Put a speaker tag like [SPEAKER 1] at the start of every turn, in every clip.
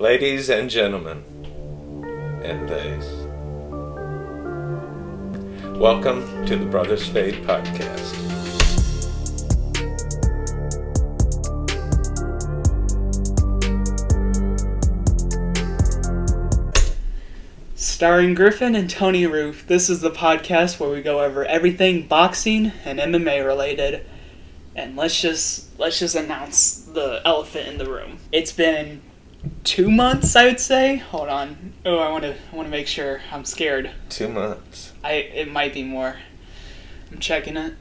[SPEAKER 1] Ladies and gentlemen, and theys, welcome to the Brothers Fade podcast.
[SPEAKER 2] Starring Griffin and Tony Roof, this is the podcast where we go over everything boxing and MMA related. And let's just announce the elephant in the room. It's been 2 months, I would say. Hold on. Oh, I want to make sure. I'm scared.
[SPEAKER 1] 2 months.
[SPEAKER 2] It might be more. I'm checking it.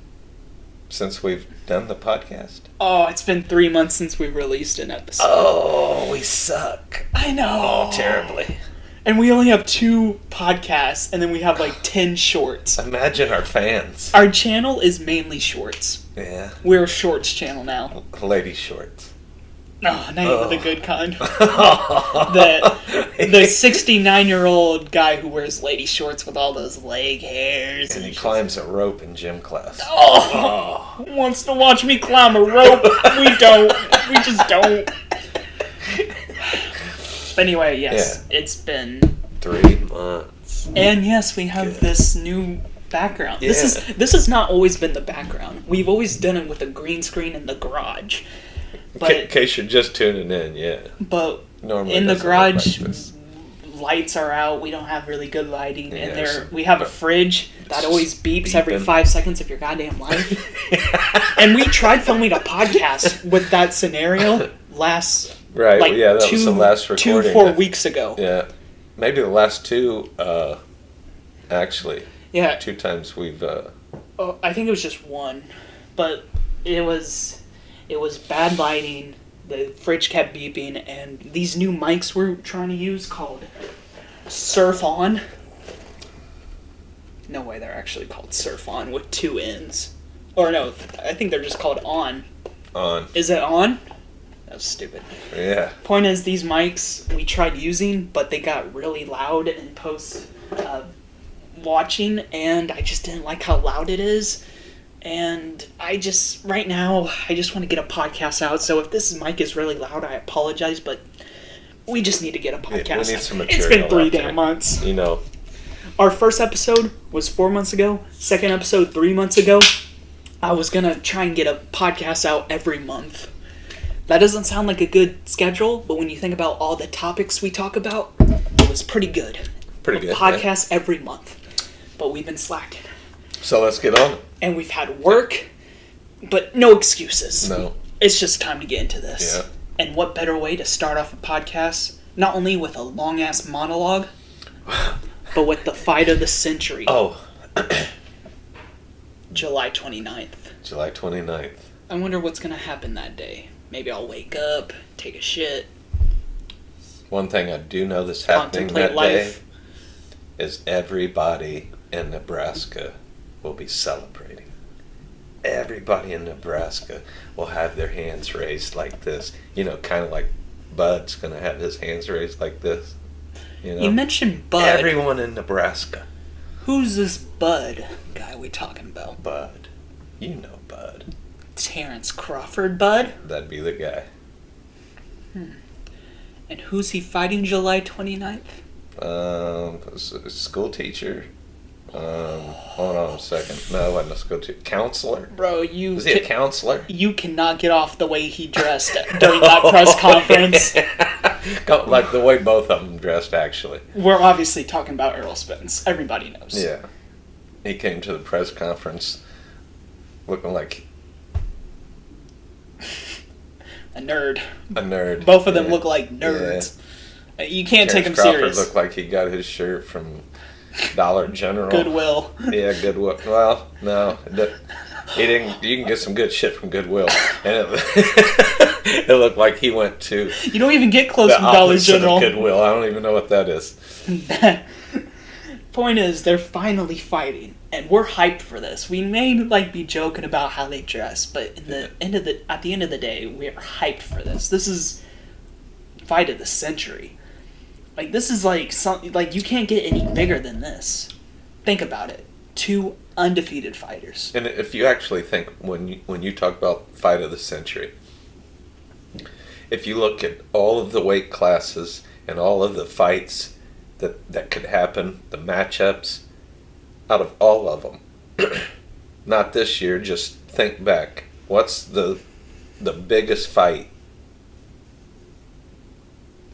[SPEAKER 1] Since we've done the podcast?
[SPEAKER 2] Oh, it's been 3 months since we released an episode.
[SPEAKER 1] Oh, we suck.
[SPEAKER 2] I know.
[SPEAKER 1] Oh, terribly.
[SPEAKER 2] And we only have 2 podcasts, and then we have like 10 shorts.
[SPEAKER 1] Imagine our fans.
[SPEAKER 2] Our channel is mainly shorts.
[SPEAKER 1] Yeah.
[SPEAKER 2] We're a shorts channel now.
[SPEAKER 1] Lady shorts.
[SPEAKER 2] Oh, not even the good kind. The 69-year-old guy who wears lady shorts with all those leg hairs.
[SPEAKER 1] And he climbs a rope in gym class.
[SPEAKER 2] Oh, wants to watch me climb a rope. We don't. We just don't. Anyway, yes, It's been
[SPEAKER 1] 3 months.
[SPEAKER 2] And yes, we have this new background.
[SPEAKER 1] Yeah.
[SPEAKER 2] This has not always been the background. We've always done it with a green screen in the garage. But
[SPEAKER 1] In case you're just tuning in, yeah.
[SPEAKER 2] But
[SPEAKER 1] Normally
[SPEAKER 2] in the
[SPEAKER 1] doesn't look like
[SPEAKER 2] garage,
[SPEAKER 1] this.
[SPEAKER 2] lights are out. We don't have really good lighting.
[SPEAKER 1] Yeah,
[SPEAKER 2] and we have a fridge that always beeps every
[SPEAKER 1] beeping.
[SPEAKER 2] 5 seconds of your goddamn life. And we tried filming a podcast with that scenario last...
[SPEAKER 1] Right,
[SPEAKER 2] like
[SPEAKER 1] yeah, that was the last recording.
[SPEAKER 2] 4 weeks ago.
[SPEAKER 1] Yeah, maybe the last 2, actually.
[SPEAKER 2] Yeah.
[SPEAKER 1] 2 times we've,
[SPEAKER 2] Oh, I think it was just 1. But it was bad lighting, the fridge kept beeping, and these new mics we're trying to use called Surf On. No way they're actually called Surf On with 2 N's. Or no, I think they're just called On.
[SPEAKER 1] on.
[SPEAKER 2] Is it On? That was stupid.
[SPEAKER 1] Yeah.
[SPEAKER 2] Point is, these mics we tried using, but they got really loud in post watching, and I just didn't like how loud it is. And right now, I just want to get a podcast out. So if this mic is really loud, I apologize, but we just need to get a podcast
[SPEAKER 1] Yeah, we need
[SPEAKER 2] out.
[SPEAKER 1] some material.
[SPEAKER 2] It's been 3
[SPEAKER 1] out there.
[SPEAKER 2] damn months.
[SPEAKER 1] You know.
[SPEAKER 2] Our first episode was 4 months ago. Second episode, 3 months ago. I was going to try and get a podcast out every month. That doesn't sound like a good schedule, but when you think about all the topics we talk about, it was pretty good.
[SPEAKER 1] Pretty good.
[SPEAKER 2] Podcast every month. But we've been slacking.
[SPEAKER 1] So let's get on it.
[SPEAKER 2] And we've had work, but no excuses.
[SPEAKER 1] No.
[SPEAKER 2] It's just time to get into this.
[SPEAKER 1] Yeah.
[SPEAKER 2] And what better way to start off a podcast, not only with a long-ass monologue, but with the fight of the century.
[SPEAKER 1] Oh.
[SPEAKER 2] July 29th.
[SPEAKER 1] July 29th.
[SPEAKER 2] I wonder what's going to happen that day. Maybe I'll wake up, take a shit.
[SPEAKER 1] One thing I do know that's happening
[SPEAKER 2] Contemplate
[SPEAKER 1] that
[SPEAKER 2] life.
[SPEAKER 1] day is everybody in Nebraska will be celebrating. Everybody in Nebraska will have their hands raised like this. You know, kind of like Bud's going to have his hands raised like this. You know?
[SPEAKER 2] You mentioned Bud.
[SPEAKER 1] Everyone in Nebraska.
[SPEAKER 2] Who's this Bud guy we talking about?
[SPEAKER 1] Bud. You know Bud.
[SPEAKER 2] Terrence Crawford, Bud?
[SPEAKER 1] That'd be the guy.
[SPEAKER 2] And who's he fighting July 29th?
[SPEAKER 1] School teacher. Hold on a second. No, it wasn't a school teacher. Counselor?
[SPEAKER 2] Bro,
[SPEAKER 1] Was he a counselor?
[SPEAKER 2] You cannot get off the way he dressed during that press conference.
[SPEAKER 1] Like the way both of them dressed, actually.
[SPEAKER 2] We're obviously talking about Errol Spence. Everybody knows.
[SPEAKER 1] Yeah. He came to the press conference looking like
[SPEAKER 2] A nerd.
[SPEAKER 1] a nerd.
[SPEAKER 2] Both of them look like nerds.
[SPEAKER 1] Yeah.
[SPEAKER 2] You can't take him
[SPEAKER 1] Crawford
[SPEAKER 2] serious.
[SPEAKER 1] looked like he got his shirt from Dollar General.
[SPEAKER 2] Goodwill.
[SPEAKER 1] Yeah, Goodwill. Well, no. He didn't. You can get some good shit from Goodwill. And it looked like he went to
[SPEAKER 2] You don't even get clothes
[SPEAKER 1] the
[SPEAKER 2] from Dollar
[SPEAKER 1] opposite
[SPEAKER 2] General.
[SPEAKER 1] of Goodwill. I don't even know what that is.
[SPEAKER 2] Point is, they're finally fighting, and we're hyped for this. We may be joking about how they dress, but at the end of the day, we're hyped for this. This is fight of the century. This is you can't get any bigger than this. Think about it. 2 undefeated fighters.
[SPEAKER 1] And if you actually think when you talk about fight of the century, if you look at all of the weight classes and all of the fights that could happen, the matchups, out of all of them, not this year, just think back. What's the biggest fight?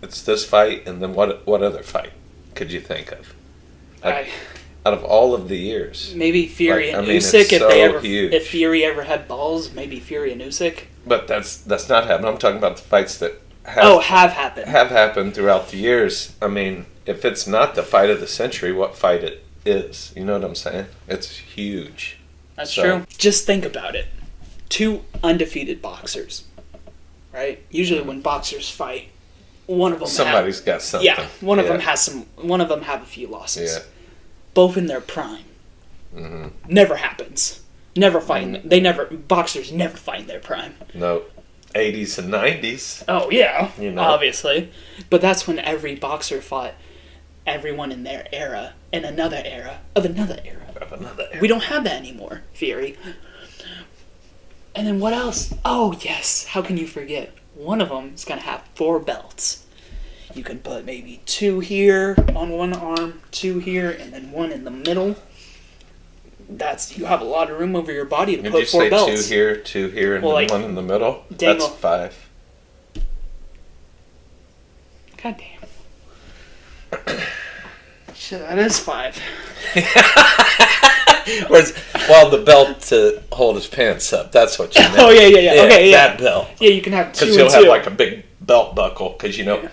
[SPEAKER 1] It's this fight, and then what other fight could you think of? Like, out of all of the years.
[SPEAKER 2] Maybe Fury and Usyk, if Fury ever had balls, maybe Fury and Usyk.
[SPEAKER 1] But that's not happening. I'm talking about the fights that
[SPEAKER 2] have happened.
[SPEAKER 1] Have happened throughout the years. I mean, if it's not the fight of the century, what fight it is? You know what I'm saying? It's huge.
[SPEAKER 2] That's true. Just think about it. 2 undefeated boxers, right? Usually when boxers fight, one of them
[SPEAKER 1] somebody's got something.
[SPEAKER 2] Yeah, one of them has some. One of them have a few losses.
[SPEAKER 1] Yeah.
[SPEAKER 2] Both in their prime.
[SPEAKER 1] Mm-hmm.
[SPEAKER 2] Never happens. Never fight. Mm-hmm. Boxers never fight in their prime.
[SPEAKER 1] No. 80s and 90s.
[SPEAKER 2] Oh yeah,
[SPEAKER 1] you know.
[SPEAKER 2] Obviously, but that's when every boxer fought everyone in their era, in another era of another era. We don't have that anymore, Fury. And then what else? Oh yes, how can you forget? One of them is gonna have 4 belts. You can put maybe 2 here on one arm, 2 here, and then 1 in the middle. You have a lot of room over your body to put 4 belts.
[SPEAKER 1] 2 here, 2 here, and then 1 in the middle? That's 5.
[SPEAKER 2] God damn. Shit, that is 5.
[SPEAKER 1] Well, the belt to hold his pants up. That's what you meant.
[SPEAKER 2] Oh, yeah. Okay, yeah.
[SPEAKER 1] That belt.
[SPEAKER 2] Yeah, you can have 2 and 2.
[SPEAKER 1] Because you'll have like a big belt buckle, because you know... Yeah.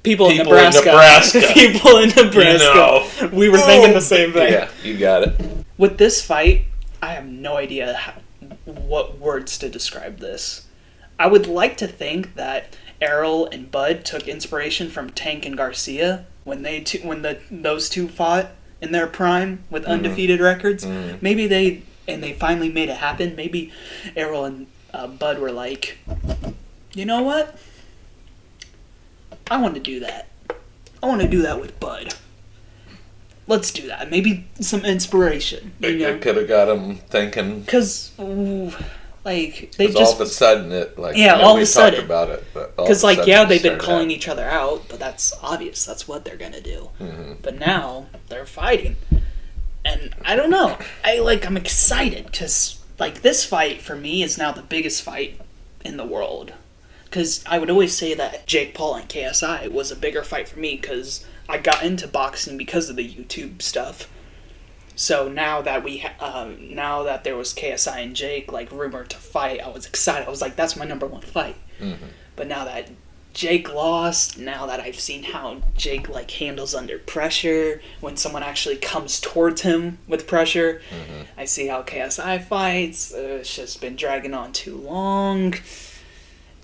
[SPEAKER 2] People in Nebraska. People in Nebraska.
[SPEAKER 1] You know.
[SPEAKER 2] We were thinking the same thing.
[SPEAKER 1] Yeah, you got it.
[SPEAKER 2] With this fight, I have no idea what words to describe this. I would like to think that Errol and Bud took inspiration from Tank and Garcia when those two fought in their prime with undefeated records. Mm. Maybe they finally made it happen. Maybe Errol and Bud were like, you know what? I want to do that. I want to do that with Bud. Let's do that. Maybe some inspiration.
[SPEAKER 1] It could have got them thinking.
[SPEAKER 2] Because, like, they just...
[SPEAKER 1] all of a sudden it, like...
[SPEAKER 2] Yeah, all of a sudden.
[SPEAKER 1] Talked about it, but
[SPEAKER 2] because, like, yeah, they've been calling each other out, but that's obvious. That's what they're going to do. Mm-hmm. But now, they're fighting. And I don't know. I'm excited, because, like, this fight, for me, is now the biggest fight in the world. Because I would always say that Jake Paul and KSI was a bigger fight for me because I got into boxing because of the YouTube stuff. So now that now that there was KSI and Jake like rumored to fight, I was excited. I was like, that's my number 1 fight. Mm-hmm. But now that Jake lost, now that I've seen how Jake like handles under pressure when someone actually comes towards him with pressure, mm-hmm. I see how KSI fights. It's just been dragging on too long.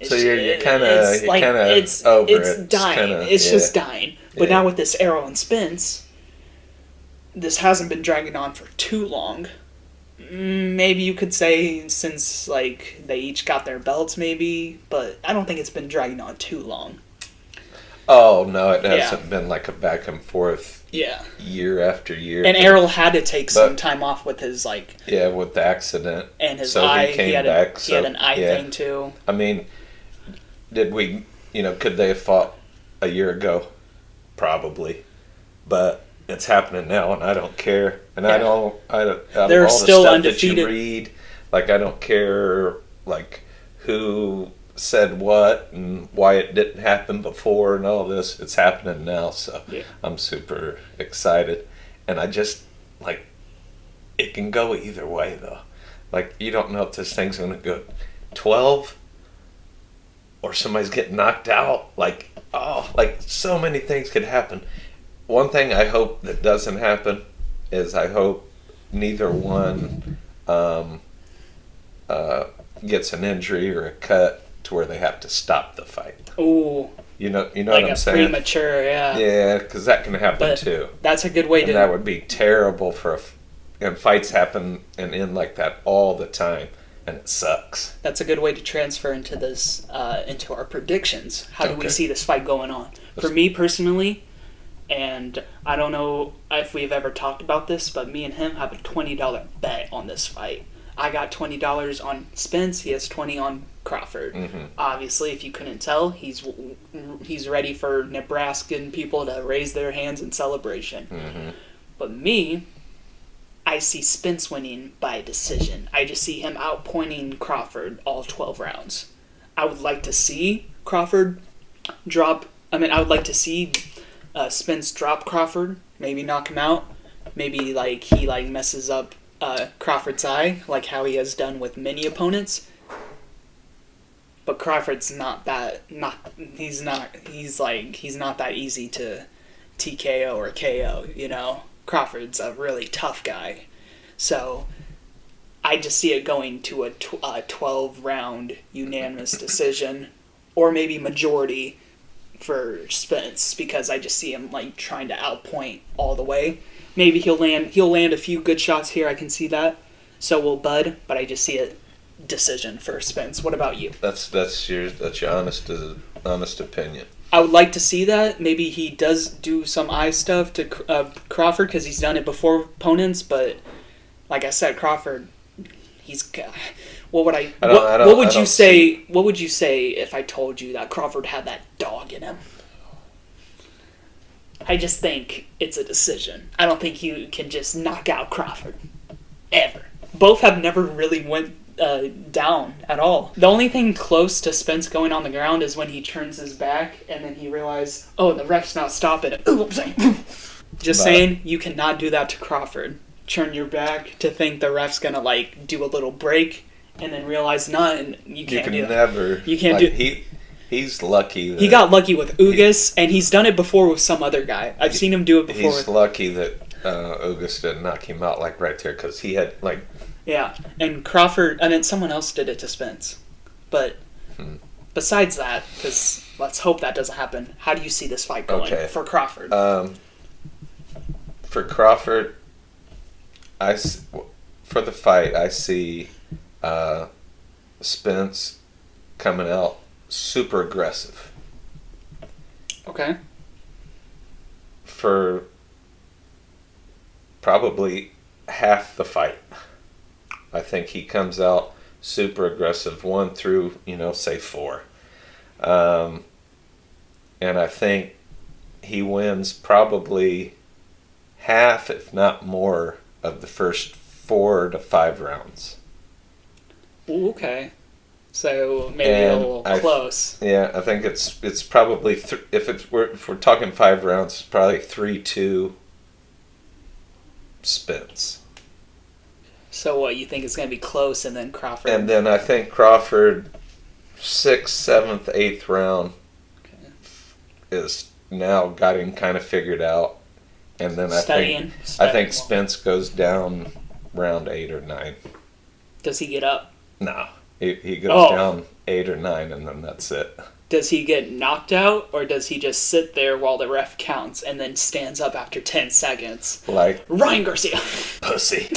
[SPEAKER 1] So you're kind of over it.
[SPEAKER 2] It's dying. It's just dying. But now with this Errol and Spence, this hasn't been dragging on for too long. Maybe you could say since like they each got their belts, maybe. But I don't think it's been dragging on too long.
[SPEAKER 1] Oh no, it hasn't been like a back and forth.
[SPEAKER 2] Yeah. Year
[SPEAKER 1] after year.
[SPEAKER 2] And Errol had to take some time off with his like.
[SPEAKER 1] Yeah, with the accident.
[SPEAKER 2] And his eye.
[SPEAKER 1] He came back.
[SPEAKER 2] He had an eye thing too.
[SPEAKER 1] I mean. Could they have fought a year ago? Probably. But it's happening now, and I don't care. And
[SPEAKER 2] They're
[SPEAKER 1] all
[SPEAKER 2] still
[SPEAKER 1] the stuff
[SPEAKER 2] undefeated.
[SPEAKER 1] That you read, like, I don't care, like, who said what and why it didn't happen before and all this. It's happening now, so I'm super excited. And I just, like, it can go either way, though. Like, you don't know if this thing's going to go 12 or somebody's getting knocked out. Like so many things could happen. One thing I hope that doesn't happen is I hope neither one gets an injury or a cut to where they have to stop the fight.
[SPEAKER 2] Ooh.
[SPEAKER 1] You know
[SPEAKER 2] like
[SPEAKER 1] what I'm saying?
[SPEAKER 2] Premature, yeah.
[SPEAKER 1] Yeah, because that can happen too.
[SPEAKER 2] That's a good way to...
[SPEAKER 1] that would be terrible and fights happen and end like that all the time. And it sucks.
[SPEAKER 2] That's a good way to transfer into this, into our predictions. How do we see this fight going on? For me personally, and I don't know if we've ever talked about this, but me and him have a $20 bet on this fight. I got $20 on Spence. He has 20 on Crawford.
[SPEAKER 1] Mm-hmm.
[SPEAKER 2] Obviously, if you couldn't tell, he's ready for Nebraskan people to raise their hands in celebration.
[SPEAKER 1] Mm-hmm.
[SPEAKER 2] But me, I see Spence winning by decision. I just see him outpointing Crawford all 12 rounds. I would like to see Crawford drop. I would like to see Spence drop Crawford, maybe knock him out. Maybe he messes up Crawford's eye, like how he has done with many opponents. But Crawford's not that he's not that easy to TKO or KO, you know. Crawford's a really tough guy. So I just see it going to a 12-round unanimous decision, or maybe majority for Spence, because I just see him trying to outpoint all the way. Maybe he'll land a few good shots here, I can see that. So will Bud, but I just see it decision for Spence. What about you?
[SPEAKER 1] That's your honest opinion.
[SPEAKER 2] I would like to see that. Maybe he does do some eye stuff to Crawford because he's done it before with opponents. But like I said, Crawford, what would you say? What would you say if I told you that Crawford had that dog in him? I just think it's a decision. I don't think you can just knock out Crawford ever. Both have never really went down at all. The only thing close to Spence going on the ground is when he turns his back and then he realized, oh, the ref's not stopping it. Just saying, you cannot do that to Crawford. Turn your back to think the ref's gonna do a little break and then realize not, and you can't do that. You can't do.
[SPEAKER 1] He's lucky.
[SPEAKER 2] He got lucky with Ugas, and he's done it before with some other guy. I've seen him do it before.
[SPEAKER 1] He's lucky that Ugas didn't knock him out right there, because he had
[SPEAKER 2] Yeah, and Crawford, and then someone else did it to Spence. But besides that, because let's hope that doesn't happen, how do you see this fight going for Crawford?
[SPEAKER 1] For Crawford, for the fight, I see Spence coming out super aggressive.
[SPEAKER 2] Okay.
[SPEAKER 1] For probably half the fight. I think he comes out super aggressive 1 through, say 4. And I think he wins probably half, if not more, of the first 4 to 5 rounds.
[SPEAKER 2] Ooh, okay. So maybe a little close.
[SPEAKER 1] Yeah, I think it's probably, if we're talking 5 rounds, it's probably 3-2 Spence.
[SPEAKER 2] So what, you think it's going to be close and then Crawford?
[SPEAKER 1] And then I think Crawford, 6th, 7th, 8th round is now got him kind of figured out. And then I think Spence goes down round 8 or 9.
[SPEAKER 2] Does he get up?
[SPEAKER 1] No. He goes down 8 or 9 and then that's it.
[SPEAKER 2] Does he get knocked out, or does he just sit there while the ref counts and then stands up after 10 seconds?
[SPEAKER 1] Like
[SPEAKER 2] Ryan Garcia.
[SPEAKER 1] Pussy.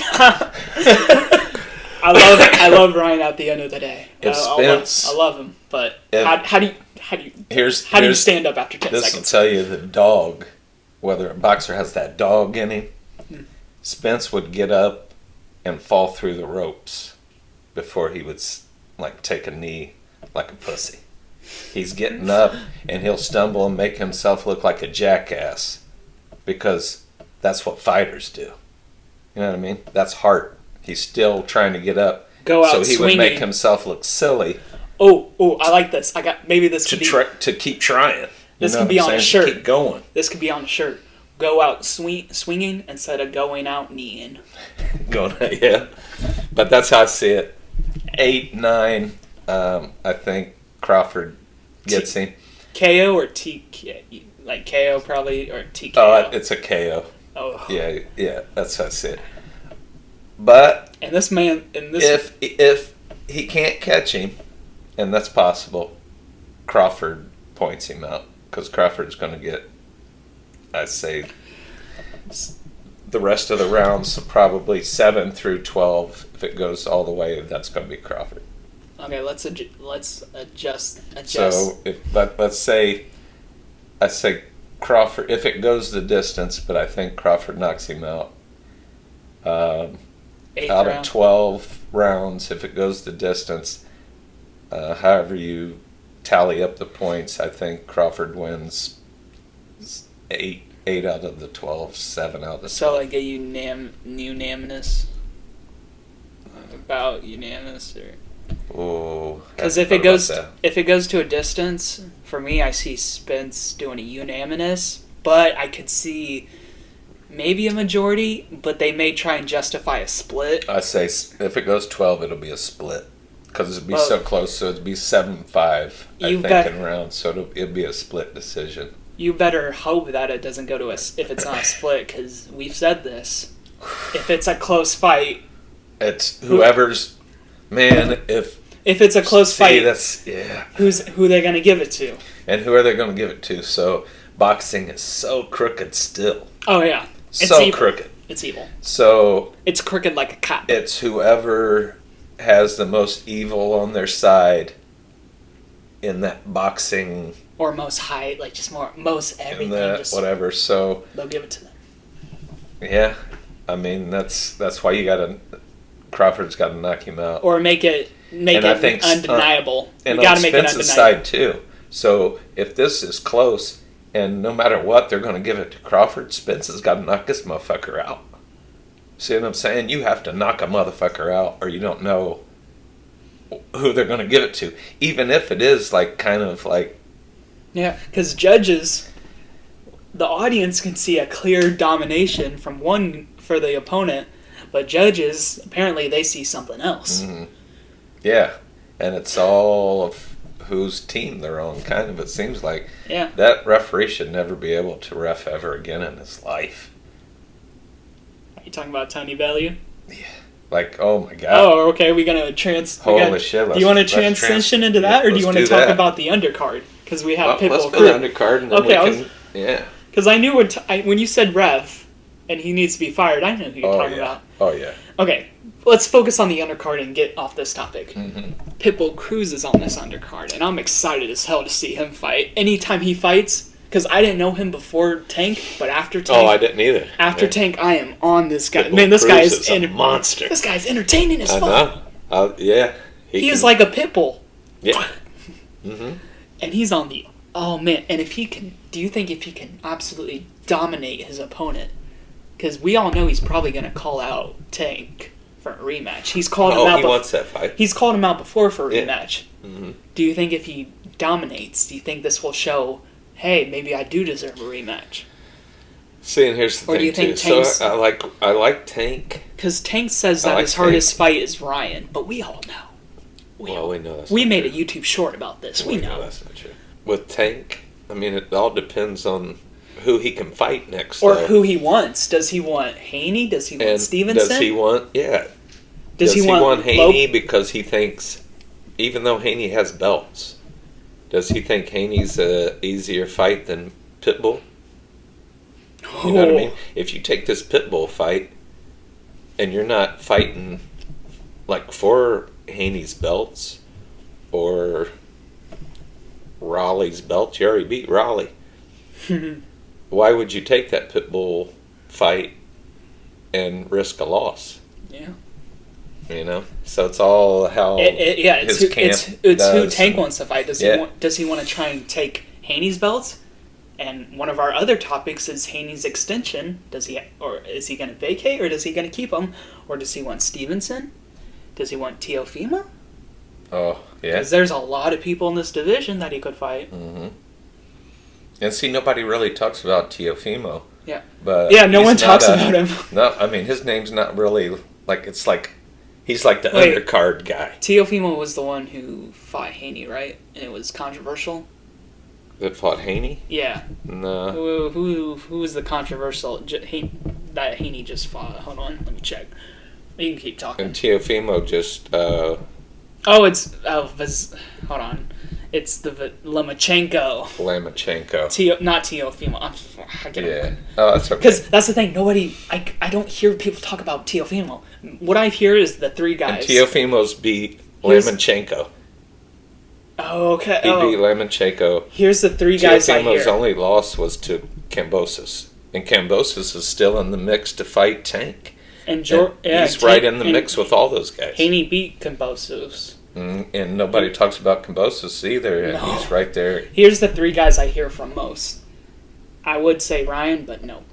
[SPEAKER 2] I love Ryan at the end of the day.
[SPEAKER 1] Spence,
[SPEAKER 2] I love him, but how do you stand up after 10 seconds?
[SPEAKER 1] This will tell you the dog, whether a boxer has that dog in him. Spence would get up and fall through the ropes before he would take a knee like a pussy. He's getting up and he'll stumble and make himself look like a jackass, because that's what fighters do. You know what I mean? That's heart. He's still trying to get up.
[SPEAKER 2] Go out
[SPEAKER 1] so he
[SPEAKER 2] swinging.
[SPEAKER 1] would make himself look silly.
[SPEAKER 2] Oh, I like this. Maybe this could
[SPEAKER 1] to keep trying.
[SPEAKER 2] This could be on a shirt.
[SPEAKER 1] To keep going.
[SPEAKER 2] This could be on a shirt. Go out swinging instead of going out kneeing.
[SPEAKER 1] Yeah. But that's how I see it. 8, 9, I think Crawford gets him.
[SPEAKER 2] KO or TKO? Like KO probably, or TKO?
[SPEAKER 1] Oh, it's a KO.
[SPEAKER 2] Oh.
[SPEAKER 1] Yeah, that's how I see it. But if he can't catch him, and that's possible, Crawford points him out, because Crawford's going to get, I'd say, the rest of the rounds, probably 7 through 12. If it goes all the way, that's going to be Crawford.
[SPEAKER 2] Okay, let's adjust.
[SPEAKER 1] So let's say, I say Crawford, if it goes the distance, but I think Crawford knocks him out. Out of 12 rounds, if it goes the distance, However you tally up the points, I think Crawford wins 8 out of the 12, 7 out of the 12.
[SPEAKER 2] So like a unanimous? About unanimous or?
[SPEAKER 1] Oh,
[SPEAKER 2] because if it goes to a distance, for me, I see Spence doing a unanimous, but I could see maybe a majority, but they may try and justify a split.
[SPEAKER 1] I say if it goes 12, it'll be a split because it'd be so close. So it'd be 7-5, I think, in rounds. So it'd be a split decision.
[SPEAKER 2] You better hope that it doesn't go to if it's not a split, because we've said this. If it's a close fight,
[SPEAKER 1] it's whoever's man. If
[SPEAKER 2] it's a close fight,
[SPEAKER 1] that's
[SPEAKER 2] who they're gonna give it to,
[SPEAKER 1] and who are they gonna give it to? So boxing is so crooked still.
[SPEAKER 2] Oh yeah,
[SPEAKER 1] it's so crooked.
[SPEAKER 2] It's evil.
[SPEAKER 1] So
[SPEAKER 2] it's crooked like a cop.
[SPEAKER 1] It's whoever has the most evil on their side in that boxing,
[SPEAKER 2] or most high, like just most everything, just
[SPEAKER 1] whatever. So
[SPEAKER 2] they'll give it to them.
[SPEAKER 1] Yeah, I mean that's why you gotta. Crawford's got to knock him out,
[SPEAKER 2] or make it undeniable.
[SPEAKER 1] And
[SPEAKER 2] you got to
[SPEAKER 1] make it undeniable. Side too. So if this is close, and no matter what, they're going to give it to Crawford, Spence has got to knock this motherfucker out. See what I'm saying? You have to knock a motherfucker out, or you don't know who they're going to give it to, even if it is like kind of like.
[SPEAKER 2] Yeah, because judges, the audience can see a clear domination from one for the opponent. But judges, apparently, they see something else.
[SPEAKER 1] Mm-hmm. Yeah, and it's all of whose team they're on, kind of, it seems like.
[SPEAKER 2] Yeah.
[SPEAKER 1] That referee should never be able to ref ever again in his life.
[SPEAKER 2] Are you talking about Tony Bellew?
[SPEAKER 1] Yeah. Like, oh my God.
[SPEAKER 2] Oh, okay, we're going to
[SPEAKER 1] Holy shit.
[SPEAKER 2] Do you want to transition into that, or do you want to talk about the undercard? Because we have Pitbull Cruz.
[SPEAKER 1] Let's go to undercard, and then yeah.
[SPEAKER 2] Because I knew when you said ref, and he needs to be fired, I know who you're talking about.
[SPEAKER 1] Oh, yeah.
[SPEAKER 2] Okay, let's focus on the undercard and get off this topic.
[SPEAKER 1] Mm-hmm.
[SPEAKER 2] Pitbull Cruz is on this undercard, and I'm excited as hell to see him fight. Anytime he fights, because I didn't know him before Tank, but after Tank...
[SPEAKER 1] Oh, I didn't either.
[SPEAKER 2] After Tank, I am on this guy.
[SPEAKER 1] Pitbull
[SPEAKER 2] Man, this
[SPEAKER 1] Cruz
[SPEAKER 2] guy is
[SPEAKER 1] a monster.
[SPEAKER 2] This guy's entertaining as fuck.
[SPEAKER 1] I know. Yeah.
[SPEAKER 2] He is like a pit bull.
[SPEAKER 1] Yeah. Mm-hmm.
[SPEAKER 2] And he's on the... Oh, man. And if he can... Do you think if he can absolutely dominate his opponent... Because we all know he's probably going to call out Tank for a rematch. He's called him out.
[SPEAKER 1] He wants that fight.
[SPEAKER 2] He's called him out before for a rematch.
[SPEAKER 1] Mm-hmm.
[SPEAKER 2] Do you think if he dominates, do you think this will show, hey, maybe I do deserve a rematch?
[SPEAKER 1] See, and here's the thing,
[SPEAKER 2] do you think
[SPEAKER 1] too. So I like Tank.
[SPEAKER 2] Because Tank says that his hardest fight is Ryan, but we all know.
[SPEAKER 1] We know that's
[SPEAKER 2] We made a YouTube short about this. We know.
[SPEAKER 1] That's not true. With Tank, I mean, it all depends on who he can fight next,
[SPEAKER 2] or who he wants. Does he want Haney? Does he want Stevenson?
[SPEAKER 1] Does he want Does he want Haney because he thinks, even though Haney has belts, does he think Haney's a easier fight than Pitbull? You know what I mean? If you take this Pitbull fight and you're not fighting like for Haney's belts or Raleigh's belts, you already beat Raleigh. Why would you take that Pitbull fight and risk a loss?
[SPEAKER 2] Yeah.
[SPEAKER 1] You know? So it's all how
[SPEAKER 2] it's who Tank wants to fight. Does he want to try and take Haney's belts? And one of our other topics is Haney's extension. Is he going to vacate, or is he going to keep him? Or does he want Stevenson? Does he want Teofimo?
[SPEAKER 1] Oh, yeah.
[SPEAKER 2] Because there's a lot of people in this division that he could fight.
[SPEAKER 1] Mm-hmm. And see, nobody really talks about Teofimo.
[SPEAKER 2] Yeah.
[SPEAKER 1] But
[SPEAKER 2] no one talks about him.
[SPEAKER 1] No, I mean, his name's not really, he's like the undercard guy.
[SPEAKER 2] Teofimo was the one who fought Haney, right? And it was controversial?
[SPEAKER 1] That fought Haney?
[SPEAKER 2] Yeah.
[SPEAKER 1] No.
[SPEAKER 2] Who was the controversial that Haney just fought? Hold on, let me check. You can keep talking.
[SPEAKER 1] And Teofimo just...
[SPEAKER 2] hold on. It's the Lomachenko. Not Teofimo. I get it.
[SPEAKER 1] Oh, that's okay.
[SPEAKER 2] Because that's the thing. I don't hear people talk about Teofimo. What I hear is the three guys.
[SPEAKER 1] And Teofimo's beat Lomachenko.
[SPEAKER 2] Oh, okay.
[SPEAKER 1] He beat Lomachenko.
[SPEAKER 2] Here's the three guys I hear.
[SPEAKER 1] Teofimo's only loss was to Kambosos. And Kambosos is still in the mix to fight Tank.
[SPEAKER 2] And
[SPEAKER 1] he's right in the mix with all those guys.
[SPEAKER 2] Haney beat Kambosos.
[SPEAKER 1] And nobody talks about Kambosos either, and
[SPEAKER 2] No.
[SPEAKER 1] he's right there.
[SPEAKER 2] Here's the three guys I hear from most. I would say Ryan, but no.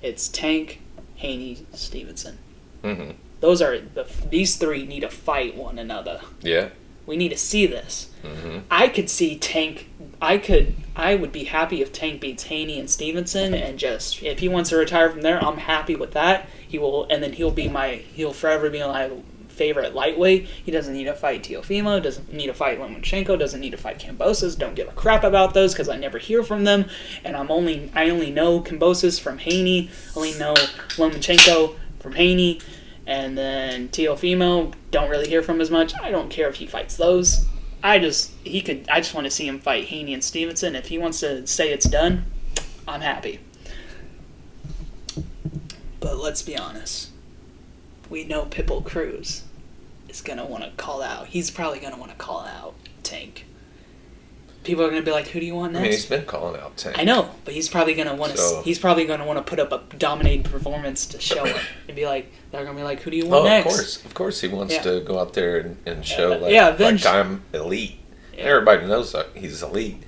[SPEAKER 2] It's Tank, Haney, Stevenson.
[SPEAKER 1] Mm-hmm.
[SPEAKER 2] These three need to fight one another.
[SPEAKER 1] Yeah.
[SPEAKER 2] We need to see this.
[SPEAKER 1] Mm-hmm.
[SPEAKER 2] I could see Tank. I would be happy if Tank beats Haney and Stevenson, and just if he wants to retire from there, I'm happy with that. He'll forever be my favorite lightweight. He doesn't need to fight Teofimo, doesn't need to fight Lomachenko, doesn't need to fight Kambosos. Don't give a crap about those because I never hear from them, and I only know Kambosos from Haney, only know Lomachenko from Haney, and then Teofimo don't really hear from as much. I don't care if he fights those. I just want to see him fight Haney and Stevenson. If he wants to say it's done, I'm happy. But let's be honest. We know Pitbull Cruz is going to want to call out. He's probably going to want to call out Tank. People are going to be like, "Who do you want next?"
[SPEAKER 1] I mean, he's been calling out Tank.
[SPEAKER 2] I know, but he's probably going to want to. He's probably going to want to put up a dominating performance to show it, and be like, "They're going to be like, who do you want next?"
[SPEAKER 1] Of course, he wants to go out there and show like I'm elite.
[SPEAKER 2] Yeah.
[SPEAKER 1] Everybody knows that he's elite.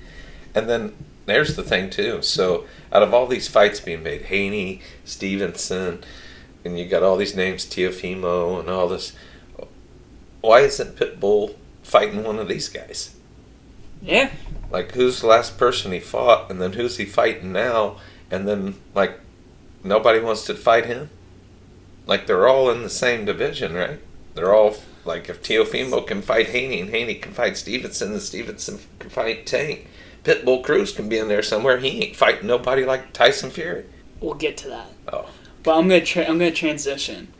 [SPEAKER 1] And then there's the thing too. So out of all these fights being made, Haney, Stevenson, and you got all these names, Teofimo, and all this. Why isn't Pitbull fighting one of these guys?
[SPEAKER 2] Yeah.
[SPEAKER 1] Like, who's the last person he fought, and then who's he fighting now, and then, like, nobody wants to fight him? Like, they're all in the same division, right? They're all, like, if Teofimo can fight Haney, and Haney can fight Stevenson, and Stevenson can fight Tank, Pitbull Cruz can be in there somewhere. He ain't fighting nobody like Tyson Fury.
[SPEAKER 2] We'll get to that.
[SPEAKER 1] Oh.
[SPEAKER 2] But I'm gonna transition,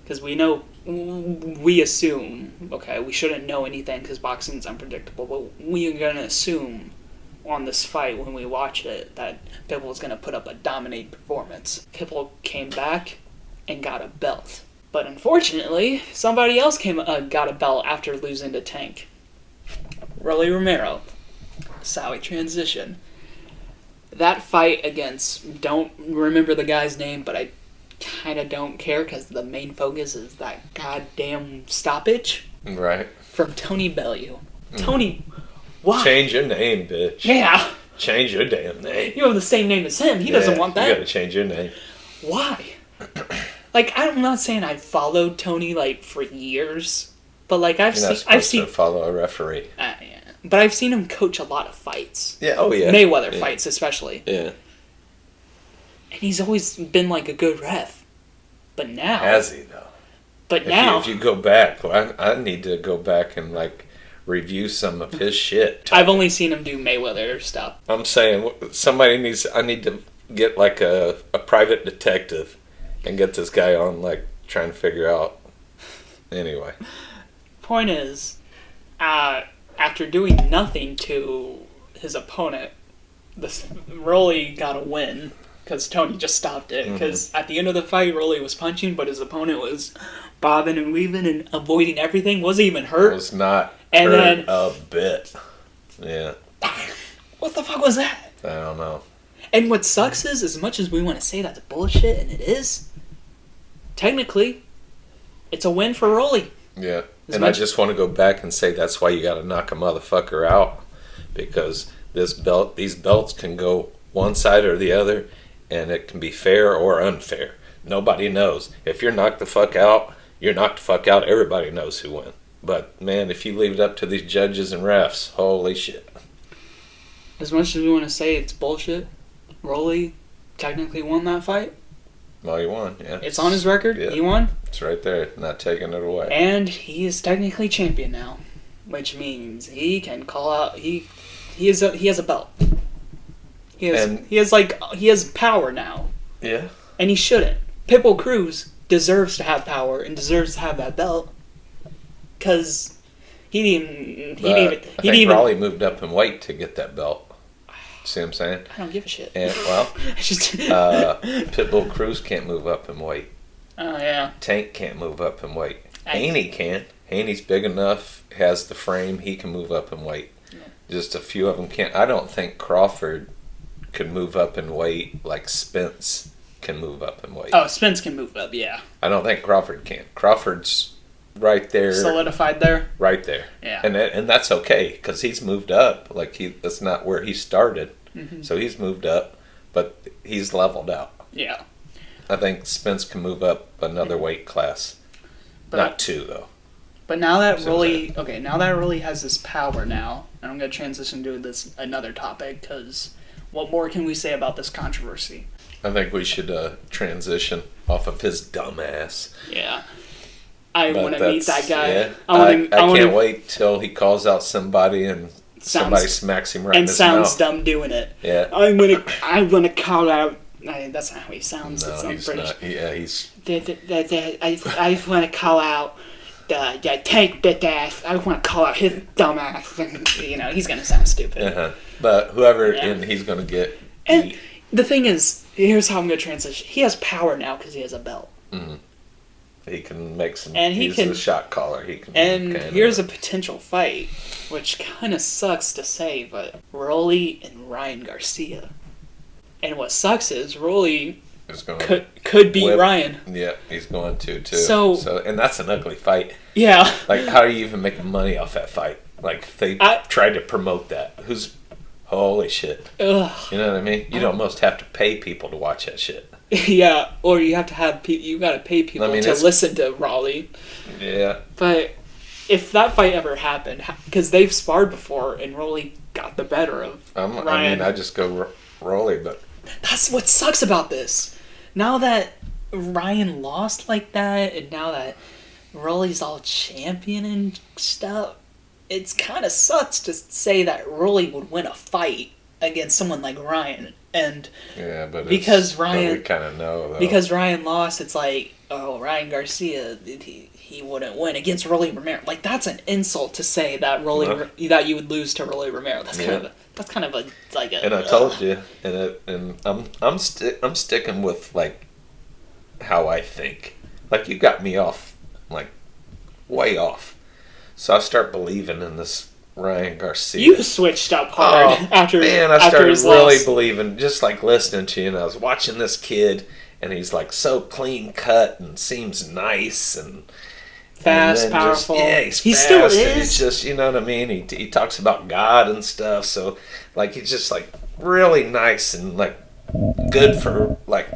[SPEAKER 2] because we assume, okay, we shouldn't know anything because boxing's unpredictable, but we are gonna assume on this fight when we watch it that Pitbull's gonna put up a dominating performance. Pitbull came back and got a belt, but unfortunately, somebody else got a belt after losing to Tank. Rolly Romero. That's how we transition. That fight against, don't remember the guy's name, but I kind of don't care because the main focus is that goddamn stoppage.
[SPEAKER 1] Right.
[SPEAKER 2] From Tony Bellew. Tony, why?
[SPEAKER 1] Change your name, bitch.
[SPEAKER 2] Yeah.
[SPEAKER 1] Change your damn name.
[SPEAKER 2] You have the same name as him. He doesn't want that.
[SPEAKER 1] You gotta change your name.
[SPEAKER 2] Why? Like, I'm not saying I followed Tony, like, for years, but, like, I've seen
[SPEAKER 1] to follow a referee.
[SPEAKER 2] Yeah. But I've seen him coach a lot of fights.
[SPEAKER 1] Yeah, oh yeah.
[SPEAKER 2] Mayweather fights, especially.
[SPEAKER 1] Yeah.
[SPEAKER 2] And he's always been, like, a good ref. But now...
[SPEAKER 1] Has he, though?
[SPEAKER 2] But now...
[SPEAKER 1] If you go back, well, I need to go back and, like, review some of his shit.
[SPEAKER 2] I've only seen him do Mayweather stuff.
[SPEAKER 1] I'm saying, I need to get, like, a private detective and get this guy on, like, trying to figure out... Anyway.
[SPEAKER 2] Point is, after doing nothing to his opponent, Rolly got a win because Tony just stopped it. Because at the end of the fight, Rolly was punching, but his opponent was bobbing and weaving and avoiding everything. Wasn't even hurt.
[SPEAKER 1] Was not hurt a bit. Yeah.
[SPEAKER 2] What the fuck was that?
[SPEAKER 1] I don't know.
[SPEAKER 2] And what sucks is, as much as we want to say that's bullshit, and it is, technically, it's a win for Rolly.
[SPEAKER 1] Yeah. I just want to go back and say that's why you got to knock a motherfucker out, because these belts can go one side or the other, and it can be fair or unfair. Nobody knows. If you're knocked the fuck out, you're knocked the fuck out. Everybody knows who won. But man, if you leave it up to these judges and refs, holy shit.
[SPEAKER 2] As much as we want to say it's bullshit, Rolly technically won that fight.
[SPEAKER 1] Well, he won, yeah.
[SPEAKER 2] It's on his record.
[SPEAKER 1] Yeah.
[SPEAKER 2] He won.
[SPEAKER 1] It's right there, not taking it away.
[SPEAKER 2] And he is technically champion now, which means he can call out. He has a belt. He has power now.
[SPEAKER 1] Yeah.
[SPEAKER 2] And he shouldn't. Pitbull Cruz deserves to have power and deserves to have that belt, because he didn't even.
[SPEAKER 1] Rolly moved up in weight to get that belt. See what I'm saying?
[SPEAKER 2] I don't give a shit.
[SPEAKER 1] And, well, Pitbull Cruz can't move up in weight.
[SPEAKER 2] Oh, yeah.
[SPEAKER 1] Tank can't move up in weight. Haney can. Haney's big enough, has the frame, he can move up in weight. Yeah. Just a few of them can't. I don't think Crawford could move up in weight like Spence can move up in weight.
[SPEAKER 2] Oh, Spence can move up, yeah.
[SPEAKER 1] I don't think Crawford can. Crawford's right there,
[SPEAKER 2] solidified there.
[SPEAKER 1] right there.
[SPEAKER 2] Yeah,
[SPEAKER 1] and that's okay because he's moved up. Like that's not where he started, so he's moved up, but he's leveled out.
[SPEAKER 2] Yeah,
[SPEAKER 1] I think Spence can move up another weight class,
[SPEAKER 2] but
[SPEAKER 1] not 2 though.
[SPEAKER 2] But now that Rolly has this power now, and I'm going to transition to this another topic because what more can we say about this controversy?
[SPEAKER 1] I think we should transition off of his dumbass.
[SPEAKER 2] Yeah. I want to meet that guy.
[SPEAKER 1] Yeah,
[SPEAKER 2] I
[SPEAKER 1] can't wait till he calls out somebody and somebody smacks him right in his mouth.
[SPEAKER 2] And sounds dumb doing it.
[SPEAKER 1] Yeah.
[SPEAKER 2] I'm gonna call out. That's not how he sounds.
[SPEAKER 1] No,
[SPEAKER 2] he's
[SPEAKER 1] British. Not. Yeah, he's.
[SPEAKER 2] I just want to call out the tank bit ass. I want to call out his dumb ass. He's gonna sound stupid.
[SPEAKER 1] But whoever, and he's gonna get.
[SPEAKER 2] And the thing is, here's how I'm gonna transition. He has power now because he has a belt.
[SPEAKER 1] Mm-hmm. He can make some.
[SPEAKER 2] And
[SPEAKER 1] he's a shot caller. He can.
[SPEAKER 2] And here's a potential fight, which kind of sucks to say, but Rolly and Ryan Garcia. And what sucks is Rolly could beat Ryan.
[SPEAKER 1] Yeah, he's going to too.
[SPEAKER 2] So
[SPEAKER 1] and that's an ugly fight.
[SPEAKER 2] Yeah.
[SPEAKER 1] Like, how are you even making money off that fight? Like, they tried to promote that. Holy shit.
[SPEAKER 2] Ugh.
[SPEAKER 1] You know what I mean? You'd almost have to pay people to watch that shit.
[SPEAKER 2] Yeah, or you have to have you got to pay people to listen to Rolly.
[SPEAKER 1] Yeah.
[SPEAKER 2] But if that fight ever happened, because they've sparred before and Rolly got the better of Ryan.
[SPEAKER 1] I mean, I just go Rolly, but
[SPEAKER 2] that's what sucks about this. Now that Ryan lost like that, and now that Rolly's all champion and stuff, it's kind of sucks to say that Rolly would win a fight against someone like Ryan. And
[SPEAKER 1] because Ryan, we kind of know though.
[SPEAKER 2] Because Ryan lost, it's like, oh, Ryan Garcia, he wouldn't win against Rolly Romero. Like, that's an insult to say that that you would lose to Rolly Romero. That's kind of a like a.
[SPEAKER 1] And I told you, and I'm sticking with like how I think. Like, you got me off, like, way off. So I start believing in this Ryan Garcia.
[SPEAKER 2] You switched up hard after
[SPEAKER 1] I started
[SPEAKER 2] his
[SPEAKER 1] really
[SPEAKER 2] loss.
[SPEAKER 1] believing, just like listening to you, and I was watching this kid, and he's like so clean cut and seems nice and
[SPEAKER 2] fast, powerful.
[SPEAKER 1] He's fast,
[SPEAKER 2] still is.
[SPEAKER 1] And he's just, you know what I mean. He talks about God and stuff, so like he's just like really nice and like good for like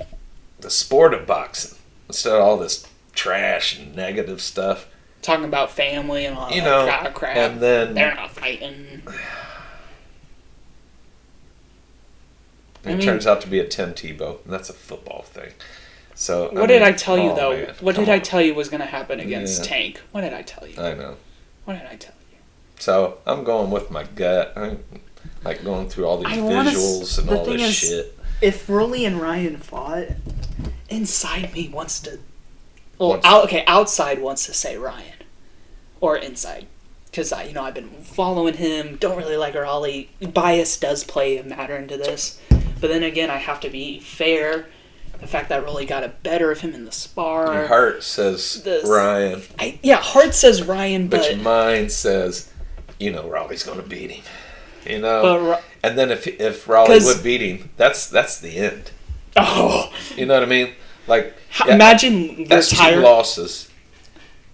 [SPEAKER 1] the sport of boxing instead of all this trash and negative stuff.
[SPEAKER 2] Talking about family and all that crap.
[SPEAKER 1] And then
[SPEAKER 2] they're not fighting.
[SPEAKER 1] It turns out to be a 10 Tebow, and that's a football thing. So
[SPEAKER 2] what did I tell you though? Man, what did I tell you was going to happen against Tank? What did I tell you?
[SPEAKER 1] I know.
[SPEAKER 2] What did I tell you?
[SPEAKER 1] So I'm going with my gut. I'm like going through all these visuals and all this shit.
[SPEAKER 2] If Rolly and Ryan fought, inside me wants to. Well, outside wants to say Ryan, or inside, because I've been following him. Don't really like Rolly. Bias does play a matter into this, but then again, I have to be fair. The fact that Rolly got a better of him in the spar.
[SPEAKER 1] Your heart says Ryan.
[SPEAKER 2] Heart says Ryan, but
[SPEAKER 1] your mind says, Rolly's going to beat him. And then if Rolly would beat him, that's the end.
[SPEAKER 2] Oh,
[SPEAKER 1] you know what I mean? Like,
[SPEAKER 2] imagine
[SPEAKER 1] that's 2 losses.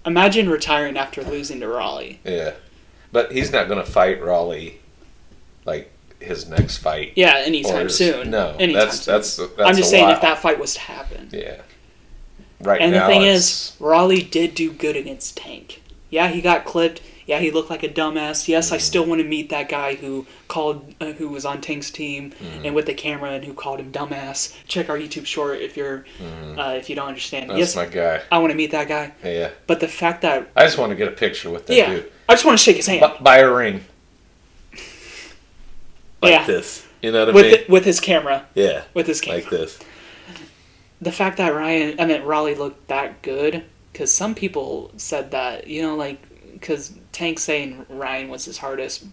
[SPEAKER 2] Imagine retiring after losing to Rolly.
[SPEAKER 1] Yeah, but he's not going to fight Rolly like his next fight.
[SPEAKER 2] Yeah, anytime soon.
[SPEAKER 1] No,
[SPEAKER 2] anytime soon.
[SPEAKER 1] That's
[SPEAKER 2] I'm just saying if that fight was to happen.
[SPEAKER 1] Yeah. Right
[SPEAKER 2] and
[SPEAKER 1] now,
[SPEAKER 2] the thing is, Rolly did do good against Tank. Yeah, he got clipped. Yeah, he looked like a dumbass. Yes, I still want to meet that guy who was on Tank's team and with the camera and who called him dumbass. Check our YouTube short if if you don't understand.
[SPEAKER 1] That's my guy.
[SPEAKER 2] I want to meet that guy.
[SPEAKER 1] Yeah.
[SPEAKER 2] But the fact that
[SPEAKER 1] I just want to get a picture with that dude.
[SPEAKER 2] I just want to shake his hand.
[SPEAKER 1] Buy a ring. Like this. You know what I mean?
[SPEAKER 2] With his camera.
[SPEAKER 1] Yeah.
[SPEAKER 2] With his camera.
[SPEAKER 1] Like this.
[SPEAKER 2] The fact that Rolly looked that good, because some people said that, because Tank saying Ryan was his hardest.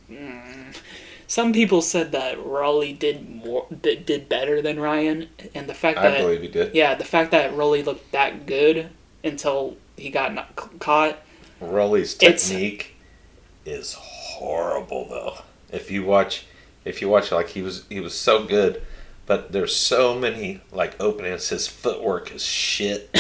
[SPEAKER 2] Some people said that Rolly did better than Ryan, and the fact that
[SPEAKER 1] I believe he did.
[SPEAKER 2] Yeah, the fact that Rolly looked that good until he got caught.
[SPEAKER 1] Rolly's technique is horrible, though. If you watch, like he was so good, but there's so many like openings. His footwork is shit.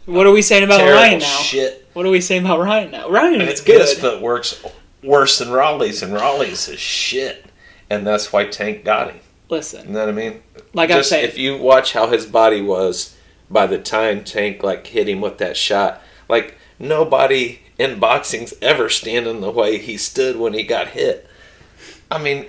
[SPEAKER 2] What are we saying about Ryan now?
[SPEAKER 1] Shit.
[SPEAKER 2] What are we saying about Ryan now? Ryan is
[SPEAKER 1] His
[SPEAKER 2] good.
[SPEAKER 1] foot works worse than Raleigh's, and Raleigh's is shit. And that's why Tank got him.
[SPEAKER 2] Listen.
[SPEAKER 1] You know what I mean?
[SPEAKER 2] Like I'm saying.
[SPEAKER 1] If you watch how his body was by the time Tank, like, hit him with that shot, like, nobody in boxing's ever standing the way he stood when he got hit. I mean,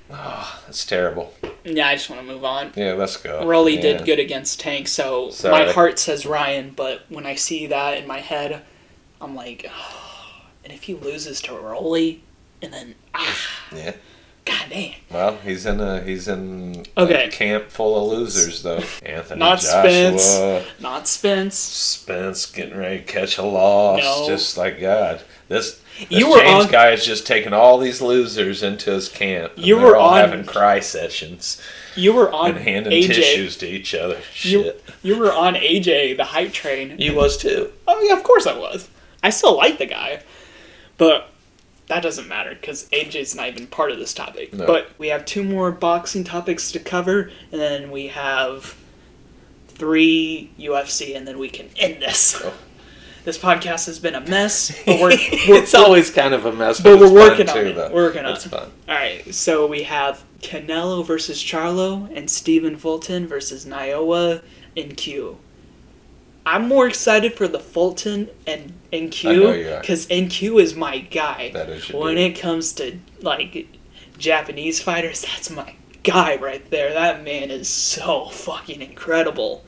[SPEAKER 1] that's terrible.
[SPEAKER 2] Yeah, I just want to move on.
[SPEAKER 1] Yeah, let's go.
[SPEAKER 2] Rolly did good against Tank, so
[SPEAKER 1] Sorry.
[SPEAKER 2] my heart says Ryan, but when I see that in my head, I'm like, and if he loses to Rolly, and then,
[SPEAKER 1] Yeah.
[SPEAKER 2] God damn.
[SPEAKER 1] Well, he's in a camp full of losers, though. Anthony
[SPEAKER 2] Not
[SPEAKER 1] Joshua.
[SPEAKER 2] Spence. Not Spence.
[SPEAKER 1] Spence getting ready to catch a loss.
[SPEAKER 2] No.
[SPEAKER 1] Just like, God. This
[SPEAKER 2] You were
[SPEAKER 1] James
[SPEAKER 2] on-
[SPEAKER 1] guy is just taking all these losers into his camp. And
[SPEAKER 2] You
[SPEAKER 1] they're
[SPEAKER 2] were
[SPEAKER 1] all
[SPEAKER 2] on-
[SPEAKER 1] having cry sessions
[SPEAKER 2] You were on
[SPEAKER 1] and handing
[SPEAKER 2] AJ.
[SPEAKER 1] tissues to each other. Shit.
[SPEAKER 2] You were on AJ, the hype train.
[SPEAKER 1] You was too.
[SPEAKER 2] Oh, yeah, of course I was. I still like the guy. But that doesn't matter because AJ's not even part of this topic.
[SPEAKER 1] No.
[SPEAKER 2] But we have 2 more boxing topics to cover, and then we have 3 UFC, and then we can end this.
[SPEAKER 1] Oh.
[SPEAKER 2] This podcast has been a mess, but we're
[SPEAKER 1] It's always kind of a mess,
[SPEAKER 2] but
[SPEAKER 1] but
[SPEAKER 2] we're
[SPEAKER 1] it's
[SPEAKER 2] working
[SPEAKER 1] fun
[SPEAKER 2] on
[SPEAKER 1] too,
[SPEAKER 2] it.
[SPEAKER 1] though.
[SPEAKER 2] We're working on
[SPEAKER 1] It's
[SPEAKER 2] it.
[SPEAKER 1] fun.
[SPEAKER 2] All right, so we have Canelo versus Charlo and Stephen Fulton versus Naoya Inoue. I'm more excited for the Fulton and
[SPEAKER 1] I know
[SPEAKER 2] NQ
[SPEAKER 1] you are.
[SPEAKER 2] because NQ is my guy.
[SPEAKER 1] That is your
[SPEAKER 2] When
[SPEAKER 1] dude.
[SPEAKER 2] it comes to like Japanese fighters, that's my guy right there. That man is so fucking incredible.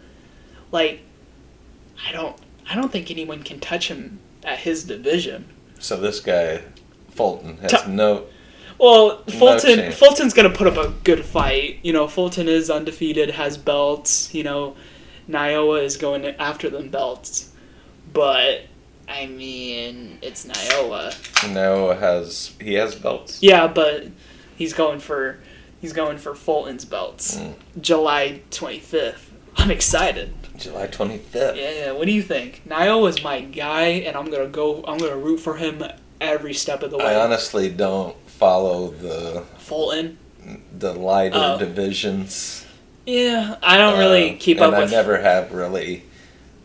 [SPEAKER 2] Like, I don't think anyone can touch him at his division.
[SPEAKER 1] So this guy, Fulton, has no...
[SPEAKER 2] Well, Fulton
[SPEAKER 1] chance.
[SPEAKER 2] Fulton's gonna put up a good fight. You know, Fulton is undefeated, has belts. You know, Naoya is going after them belts, but I mean, it's Naoya.
[SPEAKER 1] No, he has belts.
[SPEAKER 2] Yeah, but he's going for Fulton's belts. July 25th. I'm excited.
[SPEAKER 1] July 25th.
[SPEAKER 2] Yeah. What do you think? Naoya's my guy, and I'm gonna root for him every step of the way.
[SPEAKER 1] I honestly don't follow the
[SPEAKER 2] Fulton.
[SPEAKER 1] lighter divisions.
[SPEAKER 2] Yeah, I don't really keep up
[SPEAKER 1] and
[SPEAKER 2] with.
[SPEAKER 1] I never have really,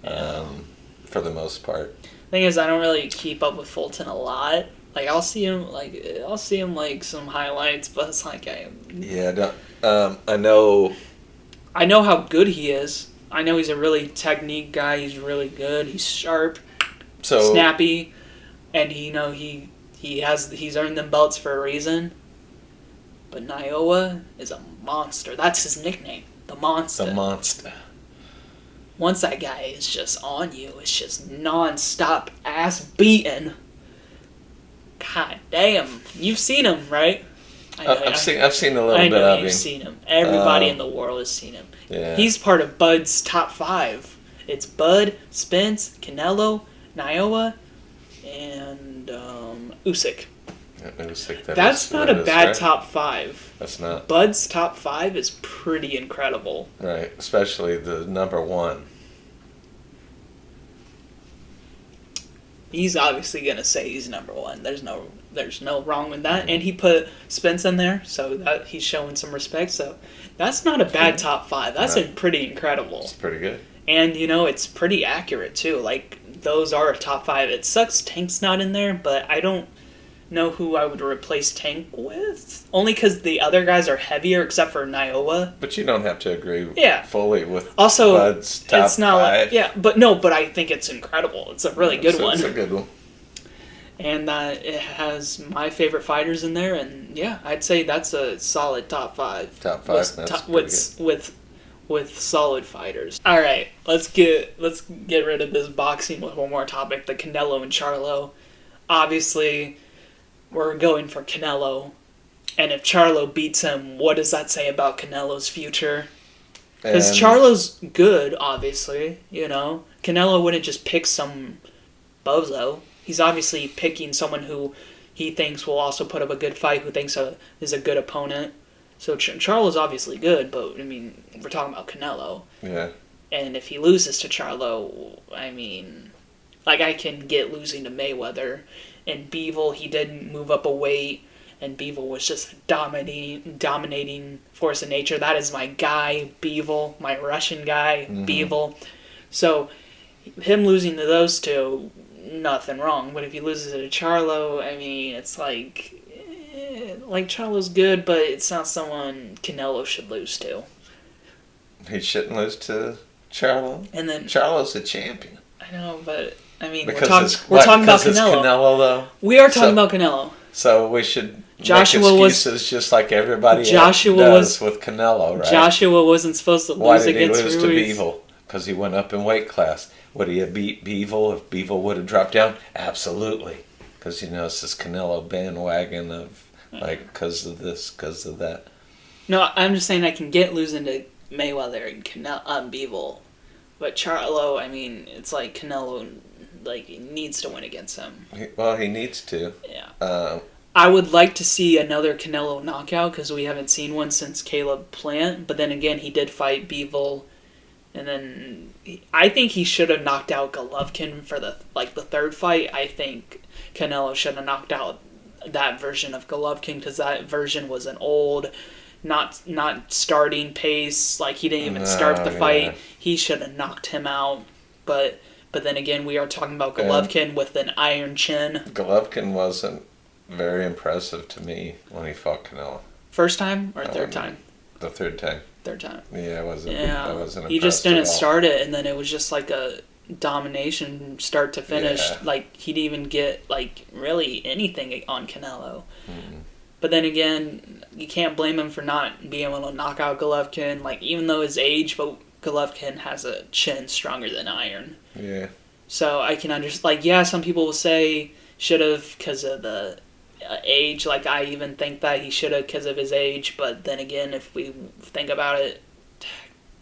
[SPEAKER 1] for the most part.
[SPEAKER 2] Thing is, I don't really keep up with Fulton a lot. Like I'll see him like some highlights, but it's like
[SPEAKER 1] Yeah, I know.
[SPEAKER 2] I know how good he is. I know he's a really technique guy. He's really good. He's sharp, snappy, and he's earned them belts for a reason. But Naoya is a monster. That's his nickname, the Monster.
[SPEAKER 1] The Monster.
[SPEAKER 2] Once that guy is just on you, it's just non-stop ass beating. God damn, you've seen him, right?
[SPEAKER 1] I've seen a little
[SPEAKER 2] I
[SPEAKER 1] bit
[SPEAKER 2] know
[SPEAKER 1] of him.
[SPEAKER 2] you've seen him. Everybody in the world has seen him.
[SPEAKER 1] Yeah.
[SPEAKER 2] He's part of Bud's top 5. It's Bud, Spence, Canelo, Naoya, and Usyk. That's not a bad top 5.
[SPEAKER 1] That's not.
[SPEAKER 2] Bud's top 5 is pretty incredible.
[SPEAKER 1] Right, especially the number 1.
[SPEAKER 2] He's obviously gonna say he's number 1. There's no wrong with that. And he put Spence in there, so that he's showing some respect. So that's not a bad top 5. That's pretty incredible.
[SPEAKER 1] It's pretty good.
[SPEAKER 2] And it's pretty accurate too. Like those are a top 5. It sucks Tank's not in there, but I don't know who I would replace Tank with. Only because the other guys are heavier, except for Naoya.
[SPEAKER 1] But you don't have to agree fully with
[SPEAKER 2] also,
[SPEAKER 1] Bud's top
[SPEAKER 2] it's not
[SPEAKER 1] 5.
[SPEAKER 2] but I think it's incredible. It's a really good one.
[SPEAKER 1] It's a good one.
[SPEAKER 2] And it has my favorite fighters in there, and yeah, I'd say that's a solid top 5.
[SPEAKER 1] Top 5. That's pretty good.
[SPEAKER 2] With solid fighters. All right, let's get rid of this boxing with one more topic: the Canelo and Charlo. Obviously, we're going for Canelo, and if Charlo beats him, what does that say about Canelo's future? Because Charlo's good, obviously. Canelo wouldn't just pick some bozo. He's obviously picking someone who he thinks will also put up a good fight, who thinks is a good opponent. So Charlo's obviously good, but, I mean, we're talking about Canelo.
[SPEAKER 1] Yeah.
[SPEAKER 2] And if he loses to Charlo, I mean, like, I can get losing to Mayweather. And Bivol, he didn't move up a weight, and Bivol was just dominating force of nature. That is my guy, Bivol, my Russian guy, Bivol. So, him losing to those two, nothing wrong. But if he loses to Charlo, I mean, it's like Charlo's good, but it's not someone Canelo should lose to.
[SPEAKER 1] He shouldn't lose to Charlo.
[SPEAKER 2] And then
[SPEAKER 1] Charlo's a champion.
[SPEAKER 2] I know, but I mean,
[SPEAKER 1] Because
[SPEAKER 2] we're talking about
[SPEAKER 1] it's
[SPEAKER 2] Canelo.
[SPEAKER 1] Canelo, though.
[SPEAKER 2] We are talking about Canelo.
[SPEAKER 1] So we should
[SPEAKER 2] Joshua
[SPEAKER 1] make excuses just like everybody else does with Canelo, right?
[SPEAKER 2] Joshua wasn't supposed to lose against Ruiz.
[SPEAKER 1] Why did he lose to Bivol? Because he went up in weight class. Would he have beat Bivol if Bivol would have dropped down? Absolutely. Because, it's this Canelo bandwagon of, because of this, because of that.
[SPEAKER 2] No, I'm just saying I can get losing to Mayweather and Bivol. But Charlo, I mean, it's like Canelo, needs to win against him.
[SPEAKER 1] He needs to.
[SPEAKER 2] Yeah. I would like to see another Canelo knockout because we haven't seen one since Caleb Plant. But then again, he did fight Bivol. And then I think he should have knocked out Golovkin for the third fight. I think Canelo should have knocked out that version of Golovkin because that version was an old, not starting pace. He didn't even start the fight. Yeah. He should have knocked him out. But then again, we are talking about Golovkin with an iron chin.
[SPEAKER 1] Golovkin wasn't very impressive to me when he fought Canelo.
[SPEAKER 2] First time or third time?
[SPEAKER 1] The third time.
[SPEAKER 2] Third time.
[SPEAKER 1] Yeah, I wasn't impressed.
[SPEAKER 2] He just didn't start it, and then it was just like a domination start to finish. Yeah. He didn't even get really anything on Canelo. Mm-hmm. But then again, you can't blame him for not being able to knock out Golovkin. Even though his age, but Golovkin has a chin stronger than iron.
[SPEAKER 1] Yeah.
[SPEAKER 2] So I can understand. Some people will say should have because of the age. I even think that he should have because of his age. But then again, if we think about it,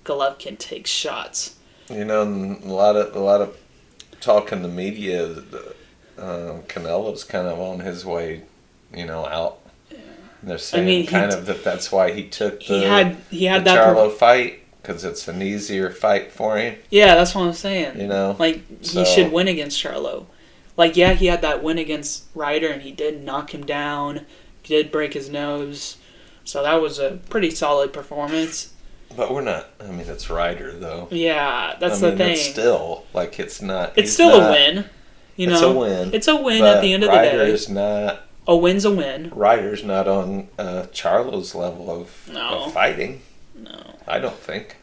[SPEAKER 2] Golovkin takes shots.
[SPEAKER 1] A lot of talk in the media. Canelo's kind of on his way, out. Yeah. They're saying that's why he took the Charlo fight. Because it's an easier fight for him.
[SPEAKER 2] Yeah, that's what I'm saying.
[SPEAKER 1] He
[SPEAKER 2] should win against Charlo. He had that win against Ryder, and he did knock him down. He did break his nose. So that was a pretty solid performance.
[SPEAKER 1] But we're not... it's Ryder, though.
[SPEAKER 2] Yeah, that's the thing.
[SPEAKER 1] It's still... it's not...
[SPEAKER 2] It's still a win.
[SPEAKER 1] It's a win.
[SPEAKER 2] It's a win at the end of the day.
[SPEAKER 1] Ryder's not...
[SPEAKER 2] A win's a win.
[SPEAKER 1] Ryder's not on Charlo's level of fighting.
[SPEAKER 2] No.
[SPEAKER 1] I don't think.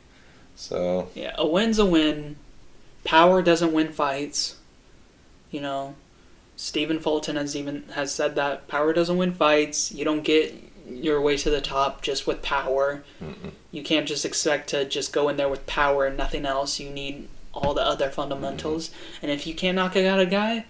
[SPEAKER 1] So...
[SPEAKER 2] Yeah, a win's a win. Power doesn't win fights. Stephen Fulton has said that power doesn't win fights. You don't get your way to the top just with power. Mm-mm. You can't just expect to just go in there with power and nothing else. You need all the other fundamentals. Mm-hmm. And if you can't knock out a guy,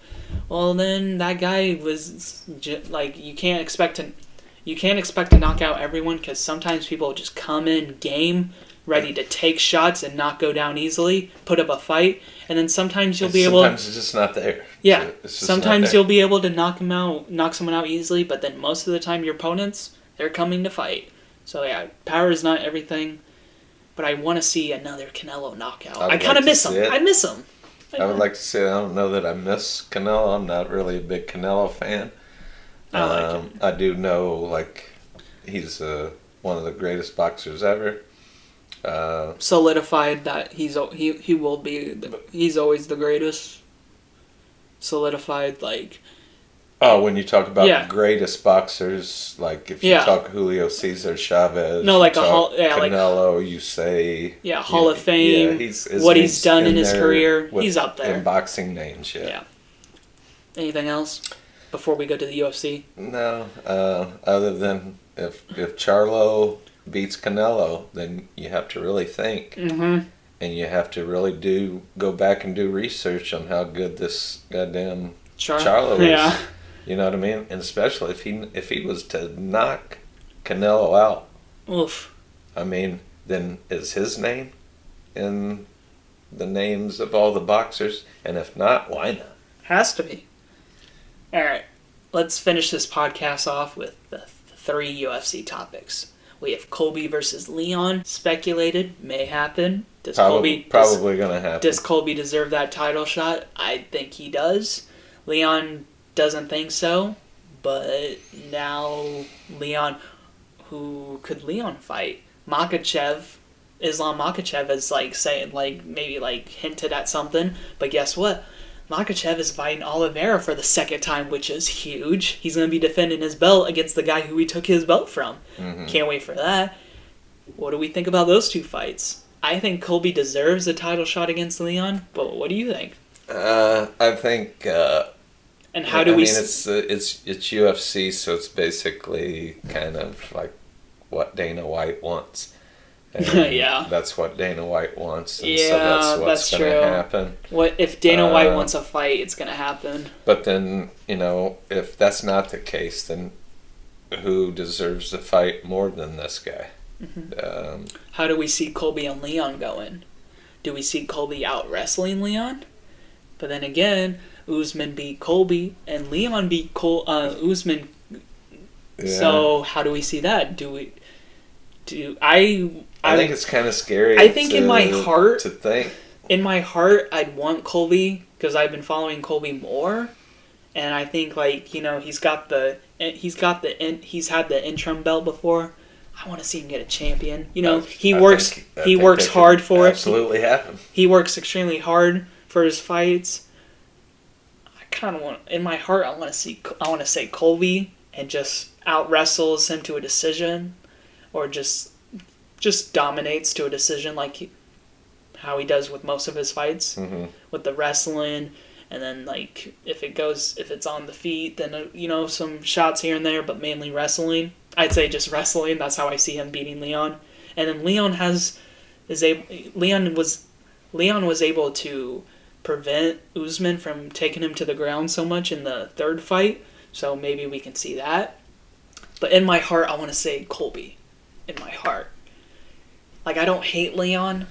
[SPEAKER 2] well, then that guy was you can't expect to knock out everyone because sometimes people just come in game ready to take shots and not go down easily, put up a fight, and then sometimes you'll be able.
[SPEAKER 1] Sometimes it's just not there.
[SPEAKER 2] Yeah, sometimes you'll be able to knock someone out easily, but then most of the time your opponents, they're coming to fight. So yeah, power is not everything, but I want to see another Canelo knockout. I kind of miss him. I miss him.
[SPEAKER 1] I would like to say I don't know that I miss Canelo. I'm not really a big Canelo fan.
[SPEAKER 2] I like him.
[SPEAKER 1] I do know he's one of the greatest boxers ever.
[SPEAKER 2] Solidified that he will be. He's always the greatest. Solidified
[SPEAKER 1] when you talk about the greatest boxers, if you talk Julio Cesar Chavez, Canelo, you say
[SPEAKER 2] Hall of Fame. What he's done in his career, he's up there
[SPEAKER 1] in boxing names. Yeah.
[SPEAKER 2] Anything else before we go to the UFC?
[SPEAKER 1] No, other than if Charlo beats Canelo, then you have to really think, and you have to really go back and do research on how good this goddamn Charlo is.
[SPEAKER 2] Yeah.
[SPEAKER 1] You know what I mean? And especially if he was to knock Canelo out,
[SPEAKER 2] oof.
[SPEAKER 1] Then is his name in the names of all the boxers? And if not, why not?
[SPEAKER 2] Has to be. All right, let's finish this podcast off with the 3 UFC topics. We have Colby versus Leon. Speculated, may happen.
[SPEAKER 1] Probably going to happen.
[SPEAKER 2] Does Colby deserve that title shot? I think he does. Leon doesn't think so. But now Leon, who could Leon fight? Makhachev, Islam Makhachev is saying maybe hinted at something. But guess what? Makhachev is fighting Oliveira for the second time, which is huge. He's going to be defending his belt against the guy who he took his belt from.
[SPEAKER 1] Mm-hmm.
[SPEAKER 2] Can't wait for that. What do we think about those two fights? I think Colby deserves a title shot against Leon, but what do you think?
[SPEAKER 1] I think.
[SPEAKER 2] And how do we?
[SPEAKER 1] It's UFC, so it's basically kind of like what Dana White wants. And
[SPEAKER 2] yeah,
[SPEAKER 1] that's what Dana White wants. And
[SPEAKER 2] yeah,
[SPEAKER 1] so that's what's going to happen.
[SPEAKER 2] What if Dana White wants a fight? It's going to happen.
[SPEAKER 1] But then if that's not the case, then who deserves the fight more than this guy?
[SPEAKER 2] Mm-hmm. How do we see Colby and Leon going? Do we see Colby out wrestling Leon? But then again, Usman beat Colby and Leon beat Usman. Yeah. So how do we see that? I
[SPEAKER 1] think it's kind of scary.
[SPEAKER 2] I think in my heart,
[SPEAKER 1] to think.
[SPEAKER 2] In my heart, I'd want Colby because I've been following Colby more, and I think he's had the interim belt before. I want to see him get a champion. He works hard for it.
[SPEAKER 1] Absolutely happen.
[SPEAKER 2] He works extremely hard for his fights. I kind of want, in my heart, I want to say Colby and just out wrestles him to a decision, or just dominates to a decision like how he does with most of his fights,
[SPEAKER 1] mm-hmm.
[SPEAKER 2] with the wrestling, and then if it's on the feet, then some shots here and there, but mainly wrestling. I'd say just wrestling. That's how I see him beating Leon. And then Leon was able to prevent Usman from taking him to the ground so much in the third fight. So maybe we can see that. But in my heart, I want to say Colby. In my heart, I don't hate Leon,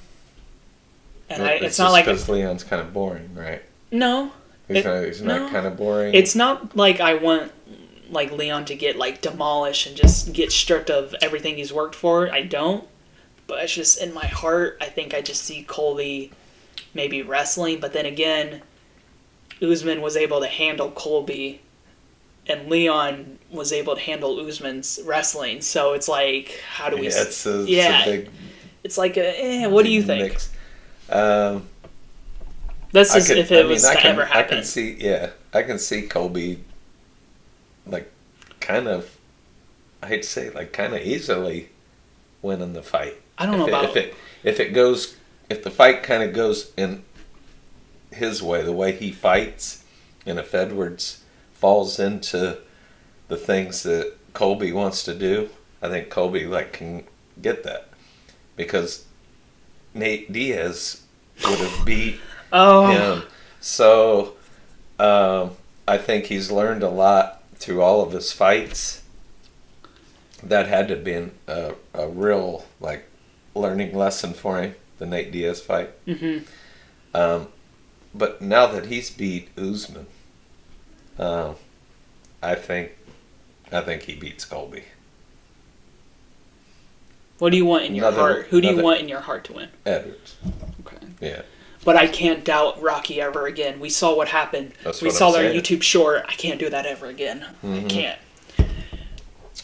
[SPEAKER 2] and it's not like
[SPEAKER 1] because Leon's kind of boring, right?
[SPEAKER 2] No,
[SPEAKER 1] he's not kind of boring.
[SPEAKER 2] It's not like I want Leon to get demolished and just get stripped of everything he's worked for. I don't, but it's just in my heart. I think I just see Colby maybe wrestling, but then again, Usman was able to handle Colby, and Leon was able to handle Usman's wrestling. So it's how do we?
[SPEAKER 1] It's a big.
[SPEAKER 2] It's what do you think?
[SPEAKER 1] Mix.
[SPEAKER 2] That's just if it was to ever happen.
[SPEAKER 1] I can see Colby, kind of, I hate to say, kind of easily winning the fight.
[SPEAKER 2] I don't know about
[SPEAKER 1] if the fight kind of goes in his way, the way he fights, and if Edwards falls into the things that Colby wants to do, I think Colby can get that, because Nate Diaz would have beat him. So I think he's learned a lot through all of his fights. That had to have been a real learning lesson for him, the Nate Diaz fight.
[SPEAKER 2] Mm-hmm.
[SPEAKER 1] But now that he's beat Usman, I think he beats Colby.
[SPEAKER 2] What do you want in your heart? Who do you want in your heart to win?
[SPEAKER 1] Edwards.
[SPEAKER 2] Okay.
[SPEAKER 1] Yeah.
[SPEAKER 2] But I can't doubt Rocky ever again. We saw what happened.
[SPEAKER 1] We saw
[SPEAKER 2] their YouTube short. I can't do that ever again.
[SPEAKER 1] Mm-hmm.
[SPEAKER 2] I can't.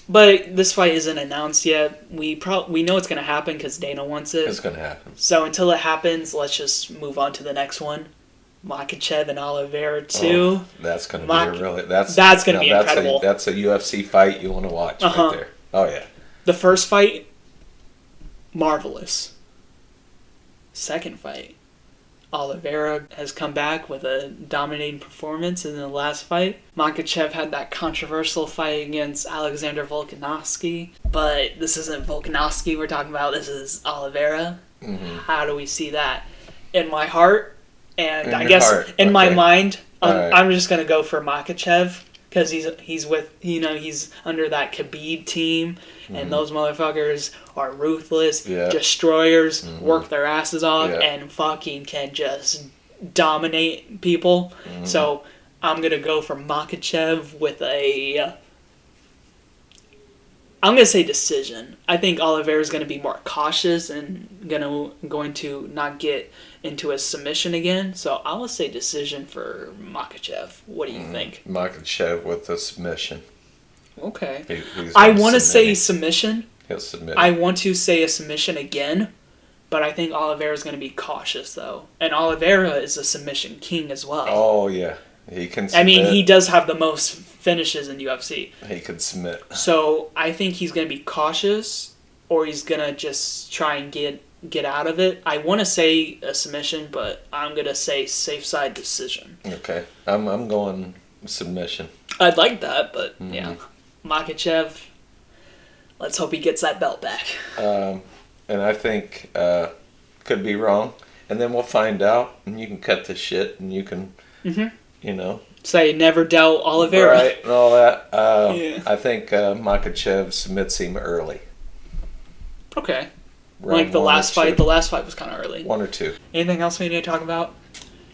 [SPEAKER 2] But this fight isn't announced yet. We know it's going to happen because Dana wants it.
[SPEAKER 1] It's going to happen.
[SPEAKER 2] So until it happens, let's just move on to the next one. Makhachev and Oliveira 2.
[SPEAKER 1] Oh, that's going to be that's
[SPEAKER 2] going to be incredible.
[SPEAKER 1] That's a UFC fight you want to watch right there. Oh yeah.
[SPEAKER 2] The first fight, marvelous. Second fight, Oliveira has come back with a dominating performance in the last fight. Makhachev had that controversial fight against Alexander Volkanovski, but this isn't Volkanovski we're talking about, this is Oliveira.
[SPEAKER 1] Mm-hmm.
[SPEAKER 2] How do we see that? In my heart, and I guess in my mind, I'm just going to go for Makhachev, because he's with, he's under that Khabib team, and those motherfuckers are ruthless, destroyers, work their asses off, and fucking can just dominate people. So I'm going to go for Makhachev with I'm going to say decision. I think Oliveira's going to be more cautious and going to not get into a submission again. So I will say decision for Makhachev. What do you think?
[SPEAKER 1] Makhachev with a submission.
[SPEAKER 2] Okay. I want to say submission.
[SPEAKER 1] He'll submit.
[SPEAKER 2] I want to say a submission again, But I think Oliveira's going to be cautious, though. And Oliveira is a submission king as well.
[SPEAKER 1] Oh, yeah. He can submit.
[SPEAKER 2] I mean, he does have the most finishes in UFC.
[SPEAKER 1] He can submit.
[SPEAKER 2] So I think he's going to be cautious, or he's going to just try and get out of it. I want to say a submission, but I'm going to say safe side decision.
[SPEAKER 1] Okay. I'm going submission.
[SPEAKER 2] I'd like that, but yeah. Makhachev, let's hope he gets that belt back.
[SPEAKER 1] And I think, could be wrong. And then we'll find out, and you can cut the shit, and you can, you know.
[SPEAKER 2] Say never doubt Oliveira.
[SPEAKER 1] Right, and all that.
[SPEAKER 2] Yeah.
[SPEAKER 1] I think Makhachev submits him early.
[SPEAKER 2] Okay.
[SPEAKER 1] Round
[SPEAKER 2] Like the
[SPEAKER 1] one or
[SPEAKER 2] last fight.
[SPEAKER 1] two.
[SPEAKER 2] The last fight was kind of early.
[SPEAKER 1] 1 or 2.
[SPEAKER 2] Anything else we need to talk about?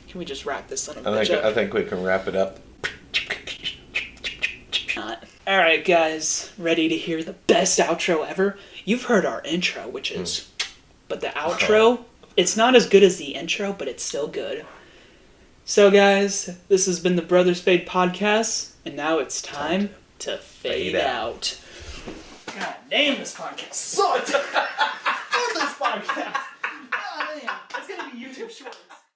[SPEAKER 2] Can we just wrap this son of a bitch up?
[SPEAKER 1] I think we can wrap it up.
[SPEAKER 2] Alright, guys. Ready to hear the best outro ever? You've heard our intro, which is... But the outro, it's not as good as the intro, but it's still good. So, guys, this has been the Brothers Fade podcast, and now it's time to fade out. God damn, this podcast sucked! Fuck this podcast! Oh, man. It's gonna be YouTube short.